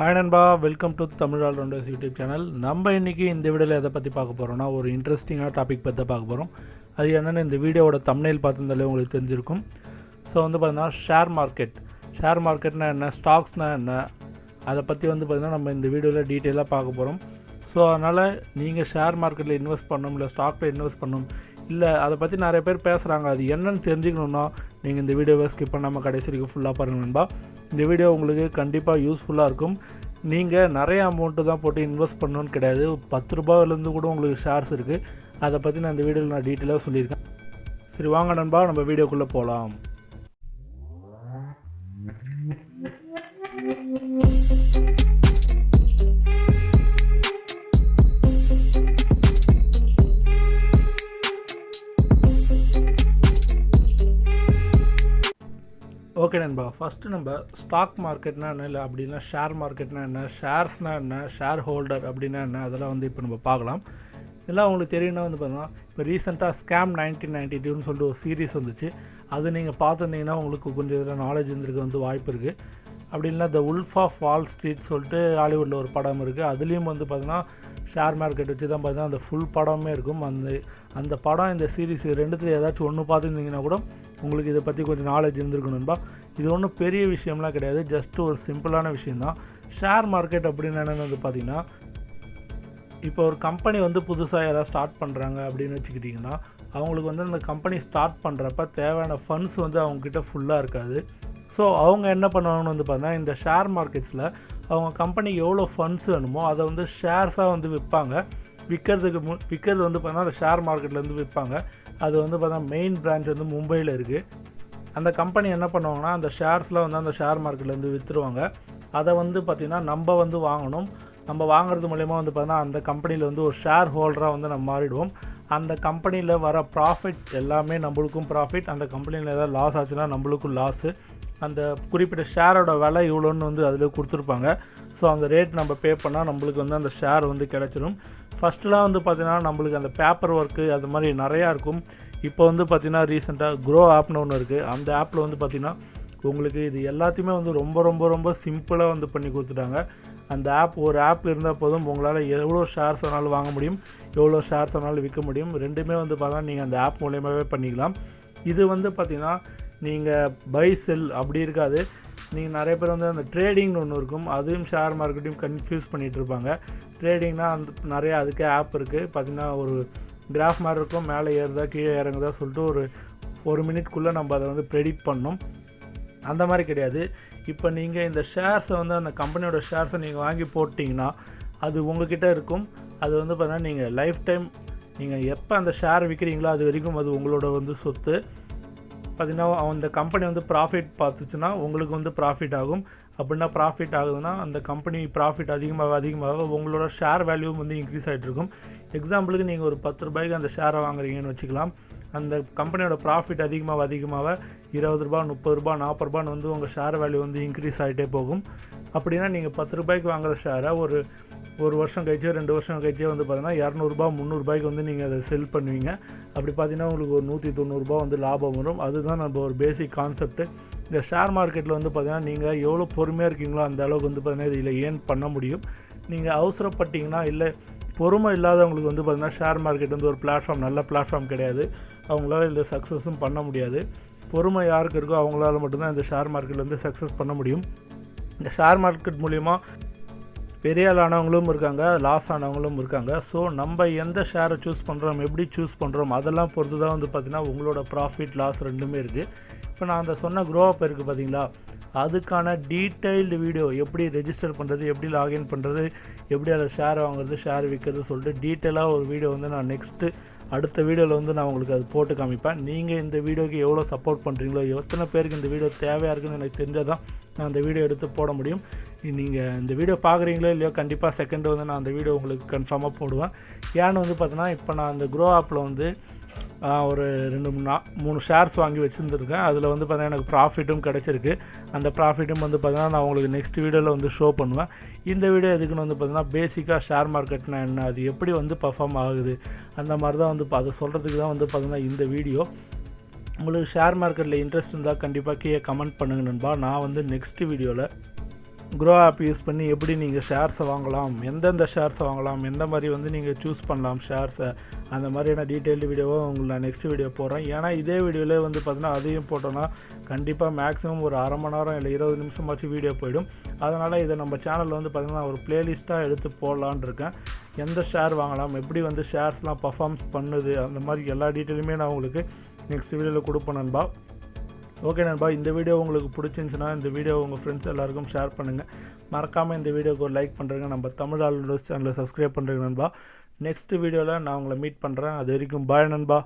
Hi nanba, welcome to Tamizh Allrounders YouTube channel. நம்ம இன்னைக்கு இந்த வீடியோல எதை பத்தி பார்க்க போறோம்னா ஒரு இன்ட்ரஸ்டிங்கான டாபிக் பத்தி பார்க்க போறோம். அது என்னன்னா இந்த வீடியோவோட thumbnail பார்த்திருந்தாலே உங்களுக்கு தெரிஞ்சிருக்கும். சோ வந்து பாத்தீங்கன்னா ஷேர் மார்க்கெட்னா என்ன, ஸ்டாக்ஸ்னா என்ன, அத பத்தி வந்து பாத்தீங்கன்னா நம்ம இந்த வீடியோல டீடைலா பார்க்க போறோம். சோ அதனால நீங்க ஷேர் மார்க்கெட்ல இன்வெஸ்ட் பண்ணணும் இல்ல ஸ்டாக்ல இன்வெஸ்ட் பண்ணணும் இல்ல அத பத்தி நிறைய பேர் பேசுறாங்க. அது என்னன்னு தெரிஞ்சுக்கணும்னா நீங்க இந்த வீடியோவை ஸ்கிப் பண்ணாம கடைசி வரைக்கும் ஃபுல்லா பாருங்க நண்பா. இந்த வீடியோ உங்களுக்கு கண்டிப்பா யூஸ்ஃபுல்லா இருக்கும். நீங்க நிறைய அமௌண்ட் தான் போட்டு இன்வெஸ்ட் பண்ணனும் கிடையாது. 10 ரூபாயில இருந்து கூட உங்களுக்கு ஷேர்ஸ் இருக்கு. அத பத்தி நான் இந்த வீடியோல நான் டீடைலா சொல்லிருக்கேன். சரி வாங்க நண்பா நம்ம வீடியோக்குள்ள போலாம். ஓகே நண்பா, ஃபர்ஸ்ட் நம்ம ஸ்டாக் மார்க்கெட்னா என்ன இல்லை அப்படின்னா ஷேர் மார்க்கெட்னா என்ன, ஷேர்ஸ்னா என்ன, ஷேர் ஹோல்டர் அப்படின்னா என்ன, அதெல்லாம் வந்து இப்போ நம்ம பார்க்கலாம். இதெல்லாம் உங்களுக்கு தெரியும்னா வந்து பார்த்தீங்கன்னா இப்போ ரீசெண்டாக ஸ்கேம் 1992ன்னு சொல்லிட்டு ஒரு சீரீஸ் வந்துச்சு. அது நீங்கள் பார்த்துருந்தீங்கன்னா உங்களுக்கு கொஞ்சம் இதில் நாலேஜ் இருந்திருக்க வந்து வாய்ப்பு இருக்குது. அப்படி இல்லைனா த உல்ஃப் ஆஃப் வால் ஸ்ட்ரீட் சொல்லிட்டு ஹாலிவுட்டில் ஒரு படம் இருக்குது. அதுலேயும் வந்து பார்த்தீங்கன்னா ஷேர் மார்க்கெட் வச்சு தான் பார்த்தீங்கன்னா அந்த ஃபுல் படமே இருக்கும். அந்த படம் இந்த சீரீஸ் ரெண்டுத்தில் ஏதாச்சும் ஒன்று பார்த்துருந்தீங்கன்னா கூட உங்களுக்கு இதை பற்றி கொஞ்சம் நாலேஜ் இருந்திருக்கணும்பா. இது ஒன்றும் பெரிய விஷயம்லாம் கிடையாது, ஜஸ்ட் ஒரு சிம்பிளான விஷயந்தான். ஷேர் மார்க்கெட் அப்படின்னு என்னென்னு வந்து பார்த்திங்கன்னா இப்போ ஒரு கம்பெனி வந்து புதுசாக யாராவது ஸ்டார்ட் பண்ணுறாங்க அப்படின்னு வச்சுக்கிட்டிங்கன்னா அவங்களுக்கு வந்து அந்த கம்பெனி ஸ்டார்ட் பண்ணுறப்ப தேவையான ஃபண்ட்ஸ் வந்து அவங்கக்கிட்ட ஃபுல்லாக இருக்காது. ஸோ அவங்க என்ன பண்ணுவாங்கன்னு வந்து பார்த்தீங்கன்னா இந்த ஷேர் மார்க்கெட்ஸில் அவங்க கம்பெனிக்கு எவ்வளோ ஃபண்ட்ஸ் வேணுமோ அதை வந்து ஷேர்ஸாக வந்து விற்பாங்க. விற்கிறது வந்து பார்த்தீங்கன்னா அந்த ஷேர் மார்க்கெட்லேருந்து விற்பாங்க. அது வந்து பார்த்தீங்கன்னா மெயின் பிரான்ச் வந்து மும்பையில் இருக்குது. அந்த கம்பெனி என்ன பண்ணுவாங்கன்னா அந்த ஷேர்ஸில் வந்து அந்த ஷேர் மார்க்கெட்லேருந்து விற்றுருவாங்க. அதை வந்து பார்த்திங்கன்னா நம்ம வந்து வாங்கணும். நம்ம வாங்குறது மூலயமா வந்து பார்த்தீங்கன்னா அந்த கம்பெனியில் வந்து ஒரு ஷேர் ஹோல்டராக வந்து நம்ம மாறிடுவோம். அந்த கம்பெனியில் வர ப்ராஃபிட் எல்லாமே நம்மளுக்கும் ப்ராஃபிட், அந்த கம்பெனியில் ஏதாவது லாஸ் ஆச்சுன்னா நம்மளுக்கும் லாஸு. அந்த குறிப்பிட்ட ஷேரோட விலை இவ்வளோன்னு வந்து அதில் கொடுத்துருப்பாங்க. ஸோ அந்த ரேட் நம்ம பே பண்ணால் நம்மளுக்கு வந்து அந்த ஷேர் வந்து கிடச்சிடும். ஃபஸ்ட்டுலாம் வந்து பார்த்திங்கன்னா நம்மளுக்கு அந்த பேப்பர் ஒர்க்கு அது மாதிரி நிறையா இருக்கும். இப்போ வந்து பார்த்திங்கன்னா ரீசெண்டாக க்ரோ ஆப்னு ஒன்று இருக்குது. அந்த ஆப்பில் வந்து பார்த்திங்கன்னா உங்களுக்கு இது எல்லாத்தையுமே வந்து ரொம்ப ரொம்ப ரொம்ப சிம்பிளாக வந்து பண்ணி கொடுத்துட்டாங்க. அந்த ஒரு ஆப் இருந்தால் போதும் உங்களால் எவ்வளோ ஷேர்ஸ் வேணாலும் வாங்க முடியும், எவ்வளோ ஷேர்ஸ் வேணாலும் விற்க முடியும். ரெண்டுமே வந்து பார்த்தீங்கன்னா நீங்கள் அந்த ஆப் மூலியமாகவே பண்ணிக்கலாம். இது வந்து பார்த்திங்கன்னா நீங்கள் பை செல் அப்படி இருக்காது. நீங்கள் நிறைய பேர் வந்து அந்த ட்ரேடிங்னு ஒன்று இருக்கும், அதுவும் ஷேர் மார்க்கெட்டையும் கன்ஃபியூஸ் பண்ணிகிட்டு இருப்பாங்க. ட்ரேடிங்னா அந்த நிறைய அதுக்கே ஆப் இருக்குது. பார்த்திங்கன்னா ஒரு கிராஃப் மாதிரி இருக்கும், மேலே ஏறுதா கீழே இறங்குதா சொல்லிட்டு ஒரு மினிட்குள்ளே நம்ம அதை வந்து ப்ரெடிக்ட் பண்ணணும். அந்த மாதிரி கிடையாது. இப்போ நீங்கள் இந்த ஷேர்ஸை வந்து அந்த கம்பெனியோட ஷேர்ஸை நீங்கள் வாங்கி போட்டிங்கன்னா அது உங்கள்கிட்ட இருக்கும். அது வந்து பார்த்தீங்கன்னா நீங்கள் லைஃப் டைம் நீங்கள் எப்போ அந்த ஷேர் விற்கிறீங்களோ அது வரைக்கும் அது உங்களோட வந்து சொத்து. பார்த்திங்கன்னா அந்த கம்பெனி வந்து ப்ராஃபிட் பார்த்துச்சுன்னா உங்களுக்கு வந்து ப்ராஃபிட் ஆகும். அப்படின்னா ப்ராஃபிட் ஆகுதுன்னா அந்த கம்பெனி ப்ராஃபிட் அதிகமாக உங்களோட ஷேர் வேல்யூவும் வந்து இன்க்ரீஸ் ஆகிட்டு இருக்கும். எக்ஸாம்பிளுக்கு நீங்கள் ஒரு 10 ரூபாய்க்கு அந்த ஷேரை வாங்குறீங்கன்னு வச்சுக்கலாம். அந்த கம்பெனியோட ப்ராஃபிட் அதிகமாக 20 ரூபா 30 ரூபா 40 ரூபான்னு வந்து உங்கள் ஷேர் வேல்யூ வந்து இன்க்ரீஸ் ஆகிட்டே போகும். அப்படின்னா நீங்கள் 10 ரூபாய்க்கு வாங்குகிற ஷேரை ஒரு வருஷம் கழிச்சோ 2 வருஷம் கழிச்சோ வந்து பார்த்தீங்கன்னா 200 ரூபா 300 ரூபாய்க்கு வந்து நீங்கள் அதை செல் பண்ணுவீங்க. அப்படி பார்த்தீங்கன்னா உங்களுக்கு ஒரு 190 ரூபா வந்து லாபம் வரும். அதுதான் நம்ம ஒரு பேசிக் கான்செப்ட்டு. இந்த ஷேர் மார்க்கெட்டில் வந்து பார்த்தீங்கன்னா நீங்கள் எவ்வளோ பொறுமையாக இருக்கீங்களோ அந்த அளவுக்கு வந்து பார்த்தீங்கன்னா இதில் ஏர்ன் பண்ண முடியும். நீங்கள் அவசரப்பட்டீங்கன்னா இல்லை பொறுமை இல்லாதவங்களுக்கு வந்து பார்த்திங்கன்னா ஷேர் மார்க்கெட் வந்து ஒரு நல்ல பிளாட்ஃபார்ம் கிடையாது. அவங்களால இதில் சக்ஸஸும் பண்ண முடியாது. பொறுமை யாருக்கு இருக்கோ அவங்களால மட்டும்தான் இந்த ஷேர் மார்க்கெட்டில் வந்து சக்ஸஸ் பண்ண முடியும். இந்த ஷேர் மார்க்கெட் மூலிமா பெரிய ஆனவங்களும் இருக்காங்க, லாஸ் ஆனவங்களும் இருக்காங்க. ஸோ நம்ம எந்த ஷேரை சூஸ் பண்ணுறோம், எப்படி சூஸ் பண்ணுறோம் அதெல்லாம் பொறுத்து தான் வந்து பார்த்திங்கன்னா உங்களோட ப்ராஃபிட் லாஸ் ரெண்டுமே இருக்குது. இப்போ நான் அந்த சொன்ன க்ரோ அப் இருக்குது பார்த்தீங்களா, அதுக்கான டீட்டெயில்டு வீடியோ எப்படி ரெஜிஸ்டர் பண்ணுறது, எப்படி லாகின் பண்ணுறது, எப்படி அதை ஷேர் வாங்குறது ஷேர் விற்கிறது சொல்லிட்டு டீட்டெயிலாக ஒரு வீடியோ வந்து நான் அடுத்த வீடியோவில் வந்து நான் உங்களுக்கு அது போட்டு காமிப்பேன். நீங்கள் இந்த வீடியோக்கு எவ்வளோ சப்போர்ட் பண்ணுறீங்களோ, எத்தனை பேருக்கு இந்த வீடியோ தேவையாக இருக்குதுன்னு எனக்கு தெரிஞ்சால் தான் நான் அந்த வீடியோ எடுத்து போட முடியும். நீங்கள் இந்த வீடியோ பார்க்குறீங்களோ இல்லையோ கண்டிப்பாக செகண்ட் வந்து நான் அந்த வீடியோ உங்களுக்கு கன்ஃபார்மாக போடுவேன். ஏன்னு வந்து பார்த்தீங்கன்னா இப்போ நான் அந்த க்ரோ ஆப்பில் வந்து ஒரு 2-3 ஷேர்ஸ் வாங்கி வச்சுருந்துருக்கேன். அதில் வந்து பார்த்தீங்கன்னா எனக்கு ப்ராஃபிட்டும் கிடச்சிருக்கு. அந்த ப்ராஃபிட்டும் வந்து பார்த்தீங்கன்னா நான் உங்களுக்கு நெக்ஸ்ட் வீடியோவில் வந்து ஷோ பண்ணுவேன். இந்த வீடியோ எதுக்குன்னு வந்து பார்த்தீங்கன்னா பேசிக்காக ஷேர் மார்க்கெட்னா என்ன, அது எப்படி வந்து பர்ஃபார்ம் ஆகுது அந்த மாதிரி தான் வந்து அதை சொல்கிறதுக்கு தான் வந்து பார்த்தீங்கன்னா இந்த வீடியோ. உங்களுக்கு ஷேர் மார்க்கெட்டில் இன்ட்ரெஸ்ட் இருந்தால் கண்டிப்பாக கீழே கமெண்ட் பண்ணுங்க நண்பா. நான் வந்து நெக்ஸ்ட் வீடியோவில் க்ரோ ஆப் யூஸ் பண்ணி எப்படி நீங்கள் ஷேர்ஸை வாங்கலாம், எந்தெந்த ஷேர்ஸை வாங்கலாம், எந்த மாதிரி வந்து நீங்கள் சூஸ் பண்ணலாம் ஷேர்ஸை, அந்த மாதிரியான டீட்டெயில்டு வீடியோவை உங்களுக்கு நான் நெக்ஸ்ட் வீடியோ போடுறேன். ஏன்னா இதே வீடியோவில் வந்து பார்த்தீங்கன்னா அதையும் போட்டோன்னா கண்டிப்பாக மேக்ஸிமம் ஒரு அரை மணி நேரம் இல்லை 20 நிமிஷமாச்சும் வீடியோ போயிடும். அதனால் இதை நம்ம சேனலில் வந்து பார்த்திங்கன்னா ஒரு ப்ளேலிஸ்ட்டாக எடுத்து போடலான் இருக்கேன். எந்த ஷேர் வாங்கலாம், எப்படி வந்து ஷேர்ஸ்லாம் பர்ஃபார்ம்ஸ் பண்ணுது, அந்த மாதிரி எல்லா டீட்டெயிலுமே நான் உங்களுக்கு நெக்ஸ்ட் வீடியோவில் கொடுப்பேன் நண்பா. ஓகே நண்பா, இந்த வீடியோ உங்களுக்கு பிடிச்சிருந்துச்சுன்னா இந்த வீடியோ உங்கள் ஃப்ரெண்ட்ஸ் எல்லாருக்கும் ஷேர் பண்ணுங்கள். மறக்காமல் இந்த வீடியோக்கு ஒரு லைக் பண்ணுறேங்க. நம்ம தமிழ் ஆல்ரவுண்டர்ஸ் சேனலை சப்ஸ்கிரைப் பண்ணுறேங்க நண்பா. நெக்ஸ்ட் வீடியோவில் நான் உங்களை மீட் பண்ணுறேன். அது வரைக்கும் பாய் நண்பா.